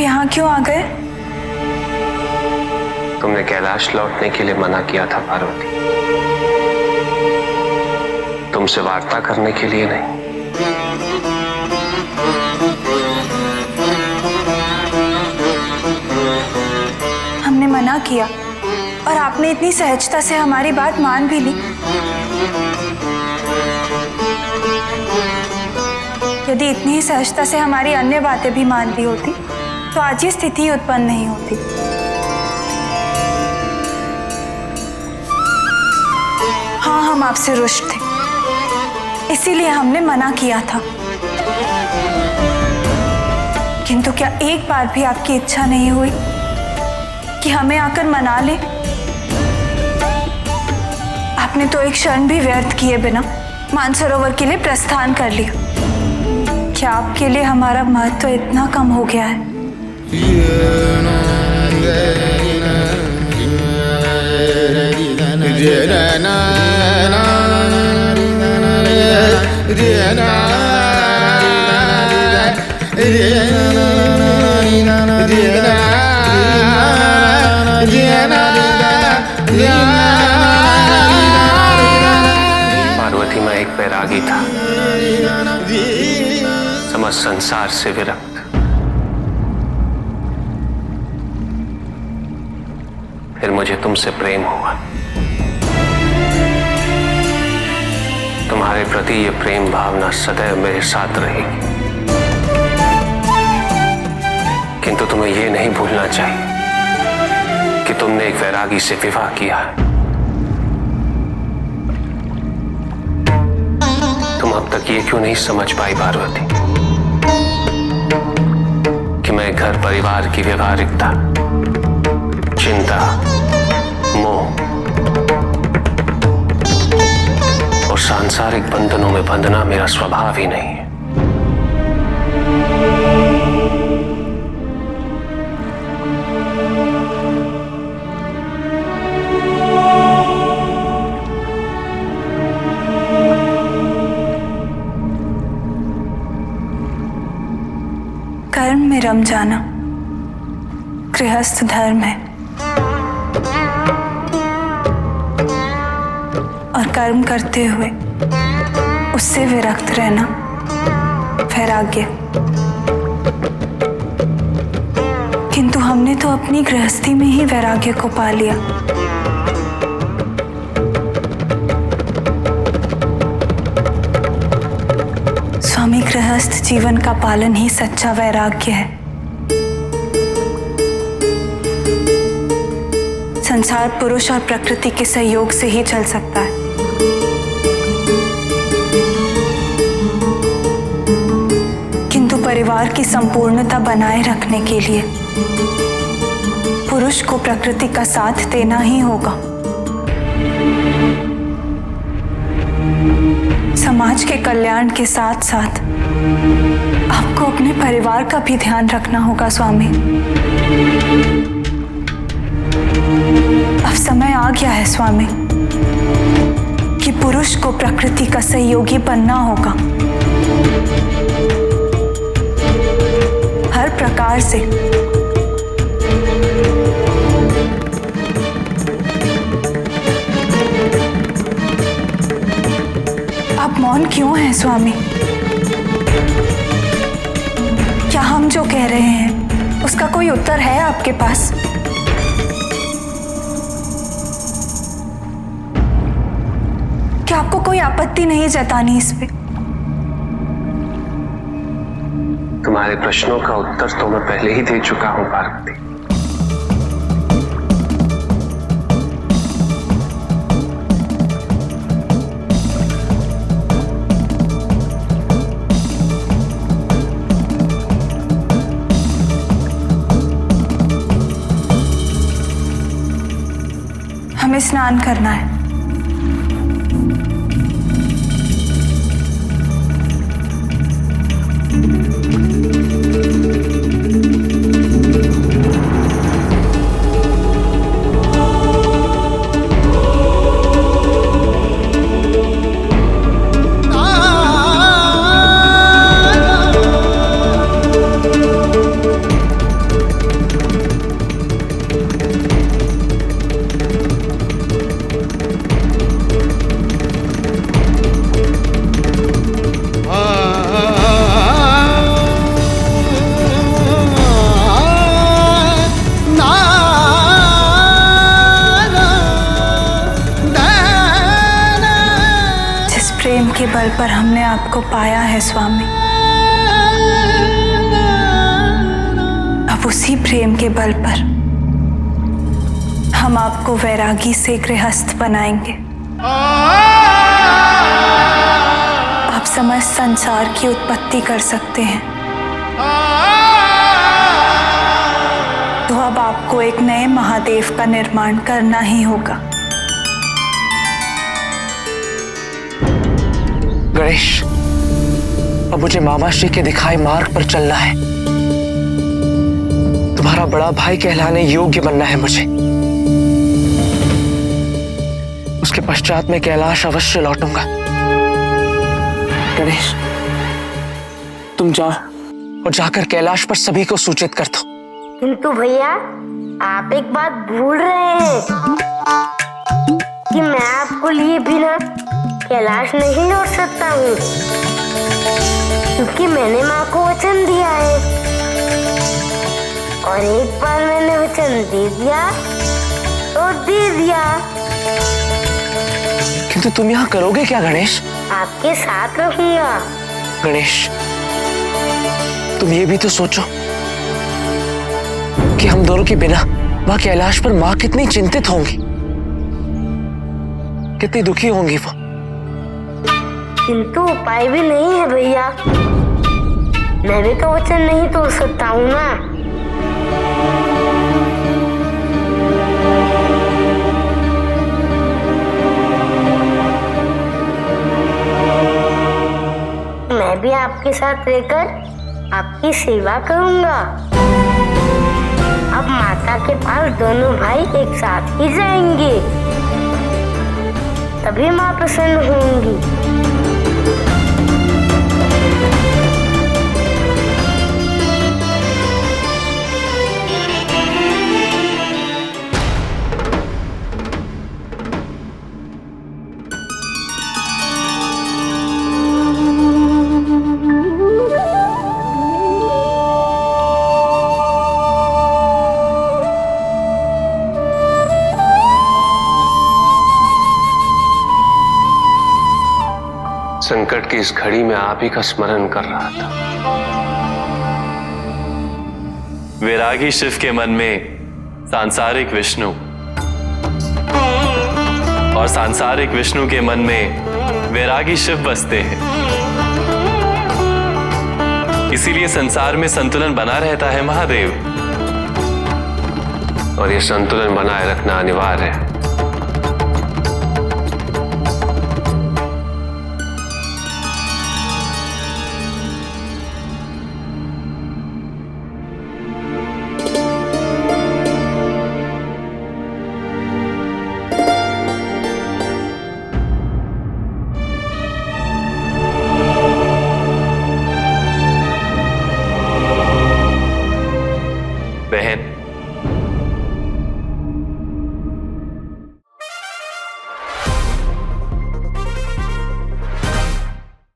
यहाँ क्यों आ गए? तुमने कैलाश लौटने के लिए मना किया था पार्वती, तुमसे वार्ता करने के लिए नहीं। हमने मना किया और आपने इतनी सहजता से हमारी बात मान भी ली। यदि इतनी ही सहजता से हमारी अन्य बातें भी मान ली होती तो आज ये स्थिति उत्पन्न नहीं होती। हाँ, हम आपसे रुष्ट थे, इसीलिए हमने मना किया था। किंतु क्या एक बार भी आपकी इच्छा नहीं हुई कि हमें आकर मना ले? आपने तो एक क्षण भी व्यर्थ किए बिना मानसरोवर के लिए प्रस्थान कर लिया। क्या आपके लिए हमारा महत्व इतना कम हो गया है? पार्वती, मैं एक बैरागी था, समस्त संसार से विरक्त। फिर मुझे तुमसे प्रेम हुआ। तुम्हारे प्रति ये प्रेम भावना सदैव मेरे साथ रहेगी, किंतु तुम्हें ये नहीं भूलना चाहिए कि तुमने एक वैरागी से विवाह किया है। तुम अब तक ये क्यों नहीं समझ पाई पार्वती कि मैं घर परिवार की व्यवहारिकता, चिंता, मोह और सांसारिक बंधनों में बंधना मेरा स्वभाव ही नहीं है। कर्म में रम जाना गृहस्थ धर्म है और कर्म करते हुए उससे विरक्त रहना वैराग्य। किंतु हमने तो अपनी गृहस्थी में ही वैराग्य को पा लिया। स्वामी, गृहस्थ जीवन का पालन ही सच्चा वैराग्य है। संसार पुरुष और प्रकृति के सहयोग से ही चल सकता है। किंतु परिवार की संपूर्णता बनाए रखने के लिए पुरुष को प्रकृति का साथ देना ही होगा। समाज के कल्याण के साथ साथ आपको अपने परिवार का भी ध्यान रखना होगा स्वामी। अब समय आ गया है स्वामी कि पुरुष को प्रकृति का सहयोगी बनना होगा। हर प्रकार से आप मौन क्यों हैं स्वामी? क्या हम जो कह रहे हैं उसका कोई उत्तर है आपके पास? क्या आपको कोई आपत्ति नहीं जतानी इस पे? तुम्हारे प्रश्नों का उत्तर तो मैं पहले ही दे चुका हूं पार्वती। हमें स्नान करना है। आपको पाया है स्वामी। अब उसी प्रेम के बल पर हम आपको वैरागी से गृहस्थ बनाएंगे। आप समस्त संसार की उत्पत्ति कर सकते हैं, तो अब आपको एक नए महादेव का निर्माण करना ही होगा। गणेश, अब मुझे मामा श्री के दिखाए मार्ग पर चलना है। तुम्हारा बड़ा भाई कहलाने योग्य बनना है मुझे। उसके पश्चात मैं कैलाश अवश्य लौटूंगा। गणेश, तुम जाओ और जाकर कैलाश पर सभी को सूचित कर दो। किंतु भैया, आप एक बात भूल रहे हैं कि मैं आपको लिए बिना कैलाश नहीं लौट सकता हूँ, क्योंकि मैंने माँ को वचन दिया है, और एक बार मैंने वचन दे दिया तो दे दिया। किंतु तुम यहाँ करोगे क्या गणेश? आपके साथ रहूंगा। गणेश, तुम ये भी तो सोचो कि हम दोनों के बिना वहां कैलाश पर माँ कितनी चिंतित होंगी, कितनी दुखी होंगी वो। किंतु उपाय भी नहीं है भैया। मैं भी तो वचन नहीं तोड़ सकता हूँ ना। मैं भी आपके साथ रहकर आपकी सेवा करूंगा। अब माता के पास दोनों भाई एक साथ ही जाएंगे, तभी माँ प्रसन्न होंगी। संकट की इस घड़ी में आप ही का स्मरण कर रहा था। वैरागी शिव के मन में सांसारिक विष्णु और सांसारिक विष्णु के मन में वैरागी शिव बसते हैं। इसीलिए संसार में संतुलन बना रहता है महादेव। और ये संतुलन बनाए रखना अनिवार्य है।